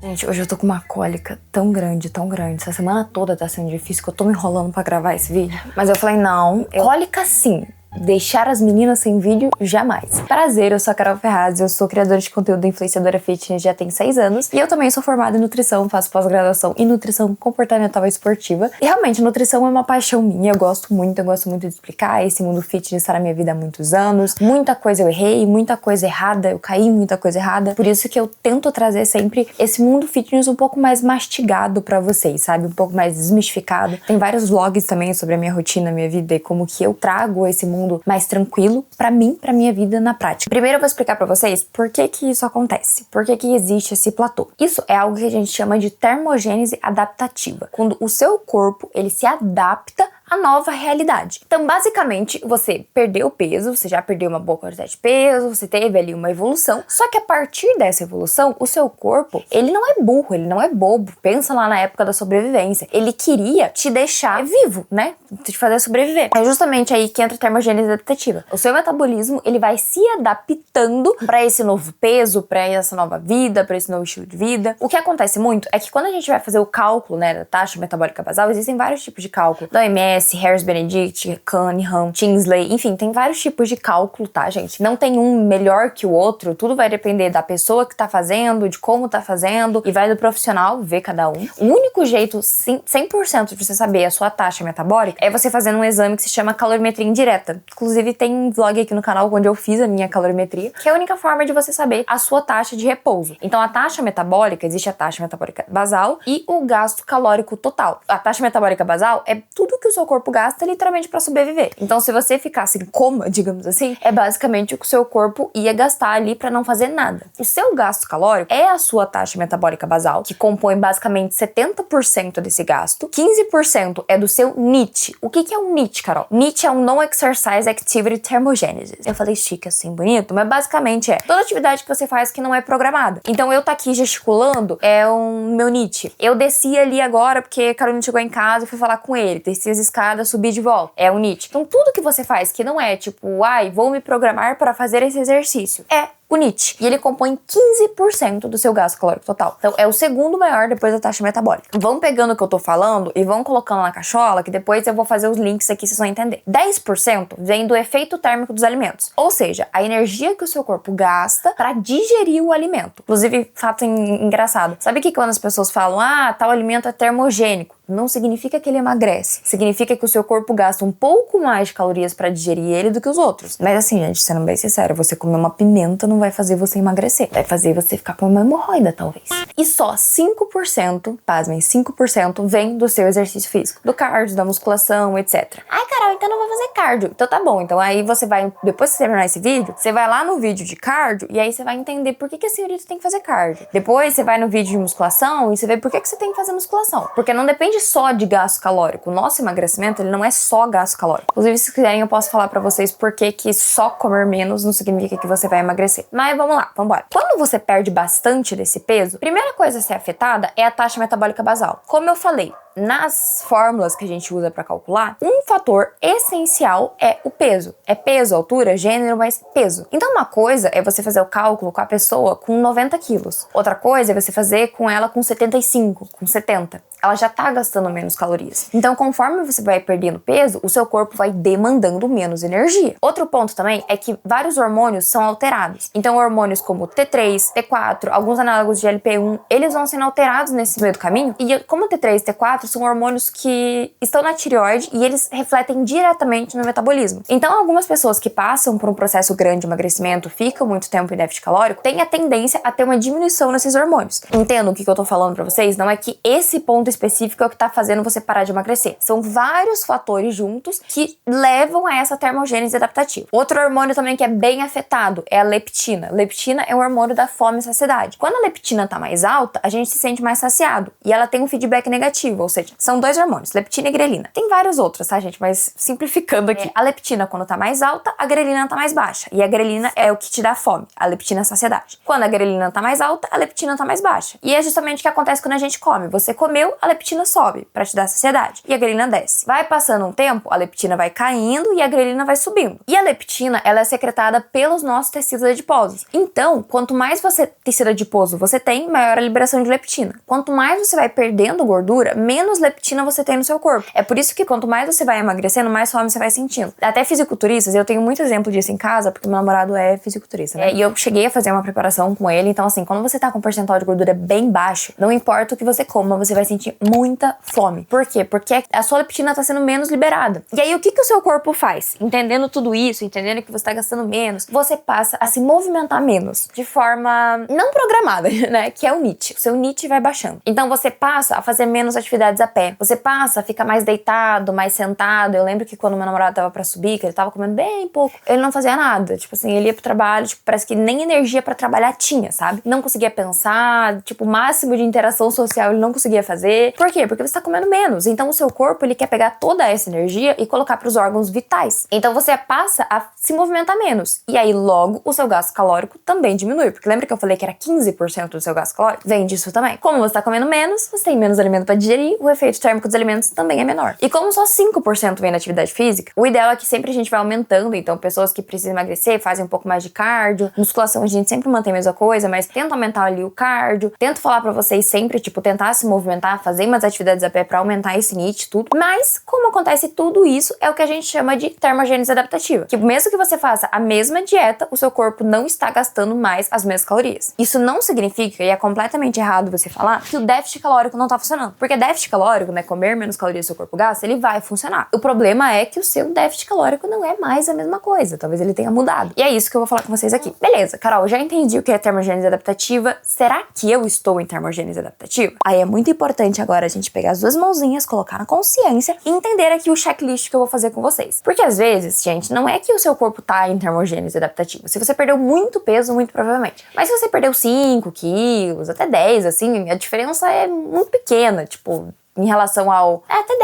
Gente, hoje eu tô com uma cólica tão grande, tão grande. Essa semana toda tá sendo difícil, que eu tô me enrolando pra gravar esse vídeo. Mas eu falei, não, cólica sim. Deixar as meninas sem vídeo, jamais. Prazer, eu sou a Carol Ferraz, eu sou criadora de conteúdo e influenciadora fitness já tem 6 anos. E eu também sou formada em nutrição, faço pós-graduação em nutrição comportamental e esportiva. E realmente, nutrição é uma paixão minha, eu gosto muito de explicar. Esse mundo fitness está na minha vida há muitos anos. Muita coisa eu errei, muita coisa errada, eu caí em muita coisa errada. Por isso que eu tento trazer sempre esse mundo fitness um pouco mais mastigado pra vocês, sabe? Um pouco mais desmistificado. Tem vários vlogs também sobre a minha rotina, a minha vida e como que eu trago esse mundo mais tranquilo pra mim, pra minha vida na prática. Primeiro eu vou explicar pra vocês por que que isso acontece, por que que existe esse platô. Isso é algo que a gente chama de termogênese adaptativa, quando o seu corpo, ele se adapta a nova realidade. Então, basicamente, você perdeu peso, você já perdeu uma boa quantidade de peso, você teve ali uma evolução, só que a partir dessa evolução, o seu corpo, ele não é burro, ele não é bobo. Pensa lá na época da sobrevivência. Ele queria te deixar vivo, né? Te fazer sobreviver. É justamente aí que entra a termogênese adaptativa. O seu metabolismo, ele vai se adaptando para esse novo peso, para essa nova vida, para esse novo estilo de vida. O que acontece muito é que quando a gente vai fazer o cálculo, né, da taxa metabólica basal, existem vários tipos de cálculo. Da OMS, Harris Benedict, Cunningham, Tinsley, enfim, tem vários tipos de cálculo, tá, gente? Não tem um melhor que o outro, tudo vai depender da pessoa que tá fazendo, de como tá fazendo, e vai do profissional ver cada um. O único jeito, 100% de você saber a sua taxa metabólica é você fazendo um exame que se chama calorimetria indireta. Inclusive, tem um vlog aqui no canal onde eu fiz a minha calorimetria, que é a única forma de você saber a sua taxa de repouso. Então, a taxa metabólica, existe a taxa metabólica basal e o gasto calórico total. A taxa metabólica basal é tudo que o seu corpo gasta literalmente pra sobreviver. Então, se você ficasse em coma, digamos assim, é basicamente o que o seu corpo ia gastar ali pra não fazer nada. O seu gasto calórico é a sua taxa metabólica basal, que compõe basicamente 70% desse gasto. 15% é do seu NEAT. O que é um NEAT, Carol? NEAT é um Non-Exercise Activity Thermogenesis. Eu falei chique assim, bonito, mas basicamente é toda atividade que você faz que não é programada. Então, eu tá aqui gesticulando é um meu NEAT. Eu desci ali agora porque a Carolina chegou em casa e fui falar com ele. Desci as escadas, subir de volta. É o NEAT. Então, tudo que você faz que não é tipo, ai, vou me programar para fazer esse exercício, é o NEAT. E ele compõe 15% do seu gasto calórico total. Então, é o segundo maior depois da taxa metabólica. Vão pegando o que eu tô falando e vão colocando na cachola, que depois eu vou fazer os links aqui, vocês vão entender. 10% vem do efeito térmico dos alimentos. Ou seja, a energia que o seu corpo gasta para digerir o alimento. Inclusive, fato engraçado. Sabe que quando as pessoas falam, ah, tal alimento é termogênico? Não significa que ele emagrece. Significa que o seu corpo gasta um pouco mais de calorias para digerir ele do que os outros. Mas assim, gente, sendo bem sincero, você comer uma pimenta não vai fazer você emagrecer. Vai fazer você ficar com uma hemorroida, talvez. E só 5%, pasmem, 5% vem do seu exercício físico. Do cardio, da musculação, etc. Ai, Carol, então não vou fazer cardio. Então tá bom. Então aí você vai, depois que você terminar esse vídeo, você vai lá no vídeo de cardio e aí você vai entender por que a senhorita tem que fazer cardio. Depois você vai no vídeo de musculação e você vê por que você tem que fazer musculação. Porque não depende só de gasto calórico. O nosso emagrecimento, ele não é só gasto calórico. Inclusive, se quiserem, eu posso falar pra vocês por que só comer menos não significa que você vai emagrecer. Mas vamos lá, vamos embora. Quando você perde bastante desse peso, a primeira coisa a ser afetada é a taxa metabólica basal. Como eu falei, nas fórmulas que a gente usa para calcular, um fator essencial é o peso. É peso, altura, gênero, mas peso. Então, uma coisa é você fazer o cálculo com a pessoa com 90 quilos. Outra coisa é você fazer com ela com 75, com 70. Ela já tá gastando menos calorias. Então, conforme você vai perdendo peso, o seu corpo vai demandando menos energia. Outro ponto também é que vários hormônios são alterados. Então, hormônios como T3, T4, alguns análogos de GLP-1, eles vão sendo alterados nesse meio do caminho. E como T3 e T4 são hormônios que estão na tireoide e eles refletem diretamente no metabolismo. Então, algumas pessoas que passam por um processo grande de emagrecimento, ficam muito tempo em déficit calórico, têm a tendência a ter uma diminuição nesses hormônios. Entendo o que eu tô falando pra vocês? Não é que esse ponto específico é o que tá fazendo você parar de emagrecer. São vários fatores juntos que levam a essa termogênese adaptativa. Outro hormônio também que é bem afetado é a leptina. Leptina é um hormônio da fome e saciedade. Quando a leptina tá mais alta, a gente se sente mais saciado e ela tem um feedback negativo, ou seja, são 2 hormônios, leptina e grelina. Tem vários outros, tá, gente? Mas simplificando aqui. A leptina, quando tá mais alta, a grelina tá mais baixa. E a grelina é o que te dá fome. A leptina é a saciedade. Quando a grelina tá mais alta, a leptina tá mais baixa. E é justamente o que acontece quando a gente come. Você comeu, a leptina sobe pra te dar saciedade. E a grelina desce. Vai passando um tempo, a leptina vai caindo e a grelina vai subindo. E a leptina, ela é secretada pelos nossos tecidos adiposos. Então, quanto mais tecido adiposo você tem, maior a liberação de leptina. Quanto mais você vai perdendo gordura, menos leptina você tem no seu corpo. É por isso que quanto mais você vai emagrecendo, mais fome você vai sentindo. Até fisiculturistas, eu tenho muito exemplo disso em casa, porque meu namorado é fisiculturista, né? E eu cheguei a fazer uma preparação com ele, então assim, quando você tá com um percentual de gordura bem baixo, não importa o que você coma, você vai sentir muita fome. Por quê? Porque a sua leptina tá sendo menos liberada. E aí, o que o seu corpo faz? Entendendo tudo isso, entendendo que você tá gastando menos, você passa a se movimentar menos, de forma não programada, né? Que é o NEAT. O seu NEAT vai baixando. Então, você passa a fazer menos atividades a pé. Você passa a ficar mais deitado, mais sentado. Eu lembro que quando meu namorado tava pra subir, que ele tava comendo bem pouco, ele não fazia nada. Tipo assim, ele ia pro trabalho, tipo, parece que nem energia pra trabalhar tinha, sabe? Não conseguia pensar, tipo, o máximo de interação social ele não conseguia fazer. Por quê? Porque você tá comendo menos. Então, o seu corpo, ele quer pegar toda essa energia e colocar pros órgãos vitais. Então, você passa a se movimentar menos. E aí, logo, o seu gasto calórico também diminui. Porque lembra que eu falei que era 15% do seu gasto calórico? Vem disso também. Como você tá comendo menos, você tem menos alimento pra digerir, o efeito térmico dos alimentos também é menor. E como só 5% vem da atividade física, o ideal é que sempre a gente vai aumentando. Então, pessoas que precisam emagrecer, fazem um pouco mais de cardio. Musculação, a gente sempre mantém a mesma coisa, mas tenta aumentar ali o cardio. Tento falar pra vocês sempre, tipo, tentar se movimentar, fazer umas atividades a pé pra aumentar esse NEAT, tudo. Mas, como acontece tudo isso, é o que a gente chama de termogênese adaptativa. Que mesmo que você faça a mesma dieta, o seu corpo não está gastando mais as mesmas calorias. Isso não significa, e é completamente errado você falar, que o déficit calórico não tá funcionando. Porque déficit calórico, né, comer menos calorias que o seu corpo gasta, ele vai funcionar. O problema é que o seu déficit calórico não é mais a mesma coisa. Talvez ele tenha mudado. E é isso que eu vou falar com vocês aqui. Beleza, Carol, eu já entendi o que é termogênese adaptativa. Será que eu estou em termogênese adaptativa? Aí é muito importante agora a gente pegar as 2 mãozinhas, colocar na consciência e entender aqui o checklist que eu vou fazer com vocês. Porque às vezes, gente, não é que o seu corpo tá em termogênese adaptativa. Se você perdeu muito peso, muito provavelmente. Mas se você perdeu 5 quilos, até 10, assim, a diferença é muito pequena, tipo, em relação ao... até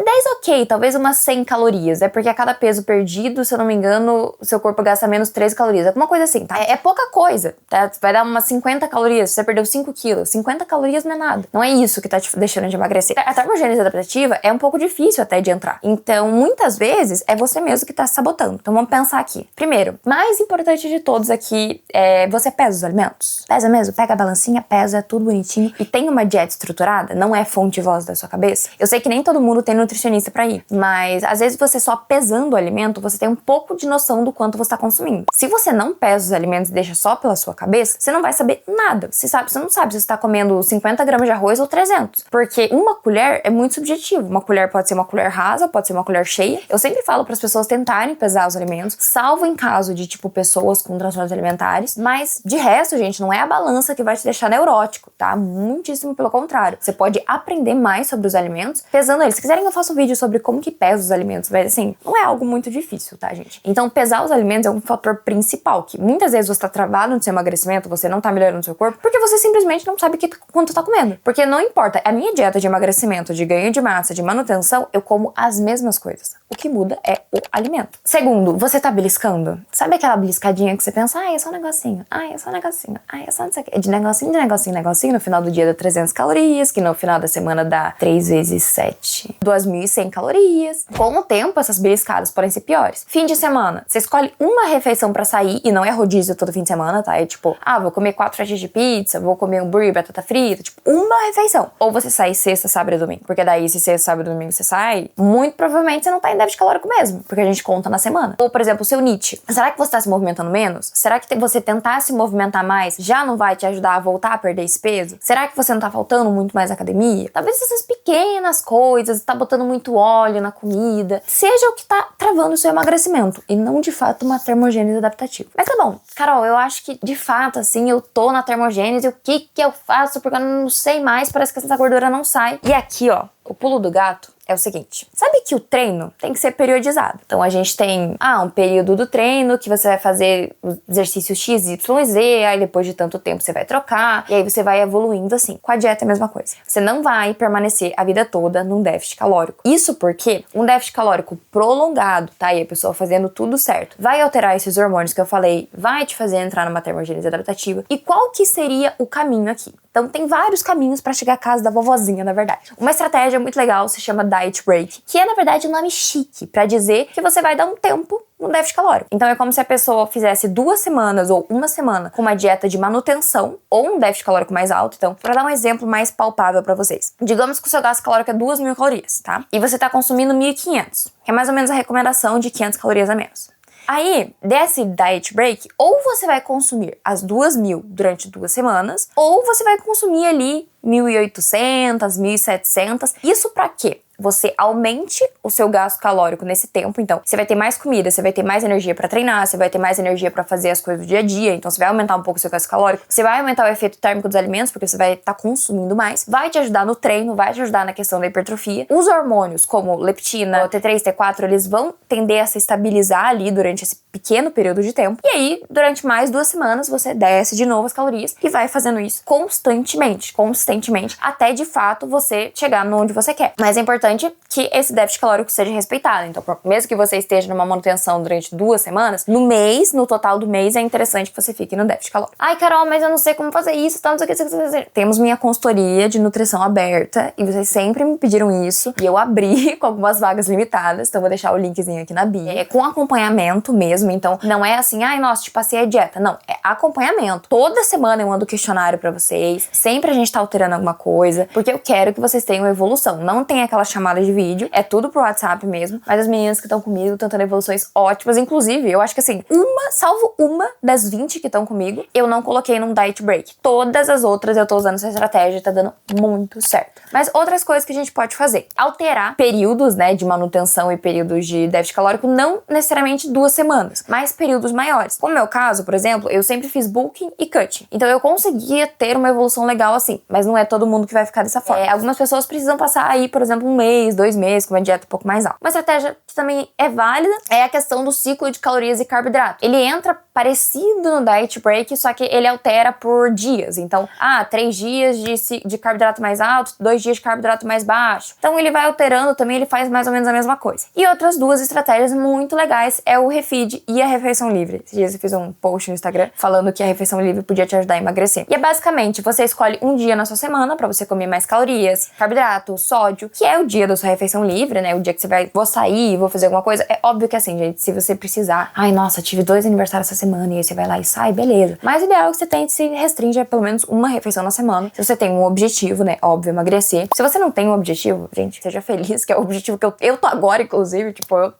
10 ok, talvez umas 100 calorias. É porque a cada peso perdido, se eu não me engano, o seu corpo gasta menos 13 calorias. Alguma coisa assim, tá? É pouca coisa, tá? Vai dar umas 50 calorias. Se você perdeu 5 quilos, 50 calorias não é nada. Não é isso que tá te deixando de emagrecer. A termogênese adaptativa é um pouco difícil até de entrar. Então, muitas vezes, é você mesmo que tá se sabotando. Então, vamos pensar aqui. Primeiro, mais importante de todos aqui é você pesa os alimentos? Pesa mesmo? Pega a balancinha, pesa, tudo bonitinho. E tem uma dieta estruturada? Não é fonte de voz da sua cabeça? Eu sei que nem todo mundo tem nutricionista pra ir, mas às vezes você só pesando o alimento, você tem um pouco de noção do quanto você tá consumindo. Se você não pesa os alimentos e deixa só pela sua cabeça, você não vai saber nada. Você não sabe se você tá comendo 50 gramas de arroz ou 300. Porque uma colher é muito subjetivo. Uma colher pode ser uma colher rasa, pode ser uma colher cheia. Eu sempre falo para as pessoas tentarem pesar os alimentos, salvo em caso de, tipo, pessoas com transtornos alimentares. Mas, de resto, gente, não é a balança que vai te deixar neurótico, tá? Muitíssimo pelo contrário. Você pode aprender mais sobre os alimentos, pesando eles. Se quiserem, eu faço um vídeo sobre como que pesa os alimentos, mas assim, não é algo muito difícil, tá, gente? Então, pesar os alimentos é um fator principal, que muitas vezes você tá travado no seu emagrecimento, você não tá melhorando o seu corpo, porque você simplesmente não sabe quanto tá comendo. Porque não importa, a minha dieta de emagrecimento, de ganho de massa, de manutenção, eu como as mesmas coisas. O que muda é o alimento. Segundo, você tá beliscando? Sabe aquela beliscadinha que você pensa, é só um negocinho, é só um negocinho, é só não sei o quê. De negocinho, no final do dia dá 300 calorias, que no final da semana dá 3 vezes 7, 2.100 calorias. Com o tempo, essas beliscadas podem ser piores. Fim de semana, você escolhe uma refeição pra sair, e não é rodízio todo fim de semana, tá? É tipo, vou comer 4 fatias de pizza, vou comer hambúrguer, batata frita, tipo, uma refeição. Ou você sai sexta, sábado e domingo. Porque daí, se sexta, sábado e domingo você sai, muito provavelmente você não tá em déficit calórico mesmo, porque a gente conta na semana. Ou, por exemplo, o seu NEAT. Será que você tá se movimentando menos? Será que você tentar se movimentar mais já não vai te ajudar a voltar a perder esse peso? Será que você não tá faltando muito mais academia? Talvez essas pequenas coisas, tá botando muito óleo na comida, seja o que tá travando o seu emagrecimento, e não de fato uma termogênese adaptativa. Mas tá bom, Carol, eu acho que de fato, assim, eu tô na termogênese, o que eu faço? Porque eu não sei mais, parece que essa gordura não sai. E aqui, ó, o pulo do gato é o seguinte. Sabe que o treino tem que ser periodizado. Então a gente tem, um período do treino que você vai fazer o exercício X, Y, Z, aí depois de tanto tempo você vai trocar, e aí você vai evoluindo assim. Com a dieta é a mesma coisa. Você não vai permanecer a vida toda num déficit calórico. Isso porque um déficit calórico prolongado, tá? E a pessoa fazendo tudo certo, vai alterar esses hormônios que eu falei, vai te fazer entrar numa termogênese adaptativa. E qual que seria o caminho aqui? Então tem vários caminhos pra chegar à casa da vovozinha, na verdade. Uma estratégia muito legal se chama Diet Break, que é, na verdade, um nome chique pra dizer que você vai dar um tempo no déficit calórico. Então é como se a pessoa fizesse 2 semanas ou 1 semana com uma dieta de manutenção ou um déficit calórico mais alto. Então, pra dar um exemplo mais palpável pra vocês. Digamos que o seu gasto calórico é 2.000 calorias, tá? E você tá consumindo 1.500, que é mais ou menos a recomendação de 500 calorias a menos. Aí, desse diet break, ou você vai consumir as 2.000 durante 2 semanas, ou você vai consumir ali 1.800, 1.700. Isso pra quê? Você aumente o seu gasto calórico nesse tempo, então você vai ter mais comida, você vai ter mais energia pra treinar, você vai ter mais energia pra fazer as coisas do dia a dia, então você vai aumentar um pouco o seu gasto calórico, você vai aumentar o efeito térmico dos alimentos, porque você vai estar consumindo mais, vai te ajudar no treino, vai te ajudar na questão da hipertrofia. Os hormônios, como leptina, o T3, T4, eles vão tender a se estabilizar ali durante esse pequeno período de tempo, e aí, durante mais 2 semanas, você desce de novo as calorias e vai fazendo isso constantemente, até de fato você chegar onde você quer. Mas é importante que esse déficit calórico seja respeitado. Então, mesmo que você esteja numa manutenção durante 2 semanas, no total do mês, é interessante que você fique no déficit calórico. Ai, Carol, mas eu não sei como fazer isso, tá? Não sei o que. Temos minha consultoria de nutrição aberta, e vocês sempre me pediram isso, e eu abri com algumas vagas limitadas, então vou deixar o linkzinho aqui na bio. É com acompanhamento mesmo, então não é assim, ai, nossa, te passei a dieta. Não, é acompanhamento. Toda semana eu mando questionário pra vocês, sempre a gente tá alterando alguma coisa, porque eu quero que vocês tenham evolução. Não tem aquela chamada de vídeo, é tudo pro WhatsApp mesmo, mas as meninas que estão comigo estão tendo evoluções ótimas, inclusive, eu acho que assim, salvo uma das 20 que estão comigo, eu não coloquei num diet break. Todas as outras eu tô usando essa estratégia e tá dando muito certo. Mas outras coisas que a gente pode fazer, alterar períodos, né, de manutenção e períodos de déficit calórico, não necessariamente 2 semanas, mas períodos maiores. Como no meu caso, por exemplo, eu sempre fiz bulking e cutting, então eu conseguia ter uma evolução legal assim, mas não é todo mundo que vai ficar dessa forma. Algumas pessoas precisam passar aí, por exemplo, 1 mês, 2 meses, com uma dieta um pouco mais alta. Uma estratégia que também é válida é a questão do ciclo de calorias e carboidrato. Ele entra parecido no diet break, só que ele altera por dias. Então, 3 dias de carboidrato mais alto, 2 dias de carboidrato mais baixo. Então ele vai alterando também, ele faz mais ou menos a mesma coisa. E outras 2 estratégias muito legais é o refeed e a refeição livre. Esses dias eu fiz um post no Instagram falando que a refeição livre podia te ajudar a emagrecer. E é basicamente, você escolhe um dia na sua semana pra você comer mais calorias, carboidrato, sódio, que é o dia da sua refeição livre, né? O dia que você vou sair, vou fazer alguma coisa. É óbvio que assim, gente, se você precisar, ai, nossa, tive 2 aniversários essa semana, e aí você vai lá e sai, beleza. Mas o ideal é que você tente se restringe a pelo menos uma refeição na semana. Se você tem um objetivo, né? Óbvio, emagrecer. Se você não tem um objetivo, gente, seja feliz, que é o objetivo que eu tô agora, inclusive, tipo, eu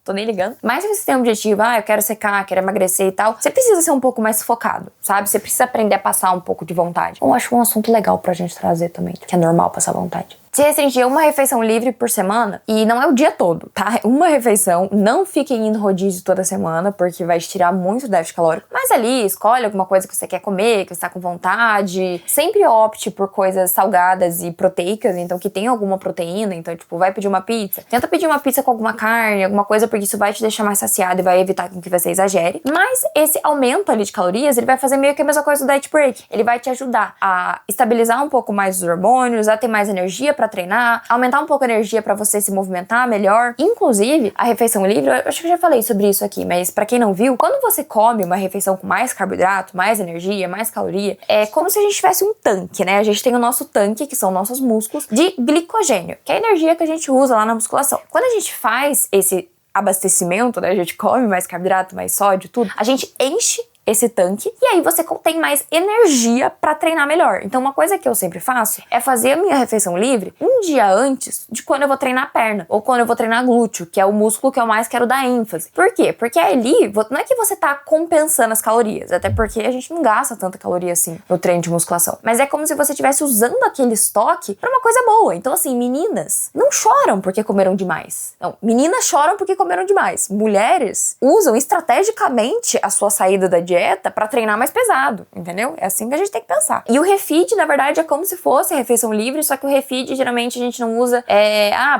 tô nem ligando. Mas se você tem um objetivo, eu quero secar, quero emagrecer e tal, você precisa ser um pouco mais focado, sabe? Você precisa aprender a passar um pouco de vontade. Eu acho um assunto legal pra gente trazer também, que é normal passar vontade. Se restringir uma refeição livre por semana, e não é o dia todo, tá? É uma refeição, não fiquem indo rodízio toda semana, porque vai te tirar muito déficit calórico. Mas ali, escolhe alguma coisa que você quer comer, que você tá com vontade. Sempre opte por coisas salgadas e proteicas, então que tem alguma proteína. Então, tipo, vai pedir uma pizza. Tenta pedir uma pizza com alguma carne, alguma coisa, porque isso vai te deixar mais saciado e vai evitar que você exagere. Mas esse aumento ali de calorias, ele vai fazer meio que a mesma coisa do diet break. Ele vai te ajudar a estabilizar um pouco mais os hormônios, a ter mais energia pra treinar, aumentar um pouco a energia pra você se movimentar melhor. Inclusive, a refeição livre, eu acho que eu já falei sobre isso aqui, mas pra quem não viu, quando você come uma refeição com mais carboidrato, mais energia, mais caloria, é como se a gente tivesse um tanque, né? A gente tem o nosso tanque, que são nossos músculos, de glicogênio, que é a energia que a gente usa lá na musculação. Quando a gente faz esse abastecimento, né? A gente come mais carboidrato, mais sódio, tudo, a gente enche esse tanque, e aí você tem mais energia pra treinar melhor. Então uma coisa que eu sempre faço é fazer a minha refeição livre um dia antes de quando eu vou treinar a perna, ou quando eu vou treinar glúteo, que é o músculo que eu mais quero dar ênfase. Por quê? Porque ali, não é que você tá compensando as calorias, até porque a gente não gasta tanta caloria assim no treino de musculação, mas é como se você estivesse usando aquele estoque pra uma coisa boa. Então assim, meninas não choram porque comeram demais. Não, meninas choram porque comeram demais. Mulheres usam estrategicamente a sua saída da dieta dieta pra treinar mais pesado, entendeu? É assim que a gente tem que pensar. E o refeed, na verdade, é como se fosse a refeição livre, só que o refeed, geralmente, a gente não usa,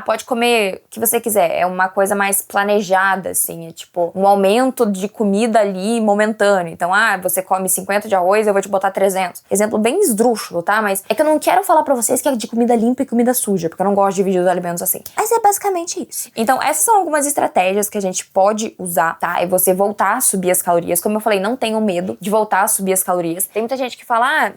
pode comer o que você quiser. É uma coisa mais planejada, assim, é tipo um aumento de comida ali momentâneo. Então, você come 50 de arroz, eu vou te botar 300. Exemplo bem esdrúxulo, tá? Mas é que eu não quero falar pra vocês que é de comida limpa e comida suja, porque eu não gosto de dividir os alimentos assim. Mas é basicamente isso. Então, essas são algumas estratégias que a gente pode usar, tá? É você voltar a subir as calorias. Como eu falei, não tenham medo de voltar a subir as calorias. Tem muita gente que fala,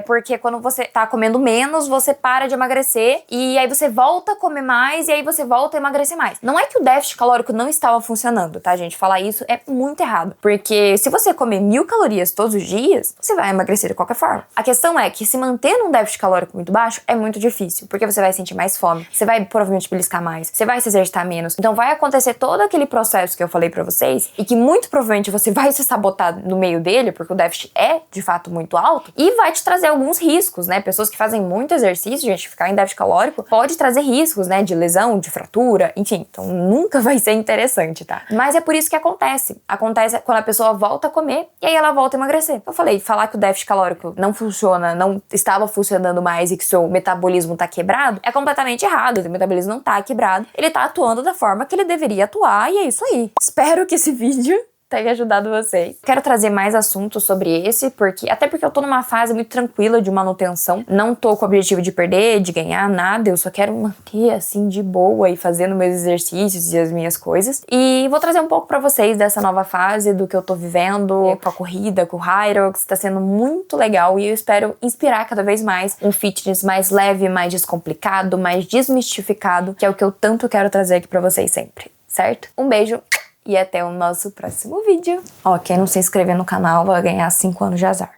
porque quando você tá comendo menos, você para de emagrecer e aí você volta a comer mais e aí você volta a emagrecer mais. Não é que o déficit calórico não estava funcionando, tá, gente? Falar isso é muito errado. Porque se você comer 1000 calorias todos os dias, você vai emagrecer de qualquer forma. A questão é que se manter num déficit calórico muito baixo é muito difícil, porque você vai sentir mais fome, você vai provavelmente beliscar mais, você vai se exercitar menos. Então vai acontecer todo aquele processo que eu falei pra vocês e que muito provavelmente você vai se sabotar no meio dele, porque o déficit é, de fato, muito alto e vai te trazer alguns riscos, né? Pessoas que fazem muito exercício, gente, ficar em déficit calórico pode trazer riscos, né? De lesão, de fratura, enfim. Então nunca vai ser interessante, tá? Mas é por isso que acontece. Acontece quando a pessoa volta a comer e aí ela volta a emagrecer. Eu falei, falar que o déficit calórico não funciona, não estava funcionando mais e que seu metabolismo tá quebrado, é completamente errado. O metabolismo não tá quebrado. Ele tá atuando da forma que ele deveria atuar e é isso aí. Espero que esse vídeo tenha ajudado vocês. Quero trazer mais assuntos sobre esse, até porque eu tô numa fase muito tranquila de manutenção. Não tô com o objetivo de perder, de ganhar nada. Eu só quero manter, assim, de boa e fazendo meus exercícios e as minhas coisas. E vou trazer um pouco pra vocês dessa nova fase, do que eu tô vivendo com a corrida, com o Hyrox. Tá sendo muito legal e eu espero inspirar cada vez mais um fitness mais leve, mais descomplicado, mais desmistificado, que é o que eu tanto quero trazer aqui pra vocês sempre, certo? Um beijo! E até o nosso próximo vídeo. Quem não se inscrever no canal vai ganhar 5 anos de azar.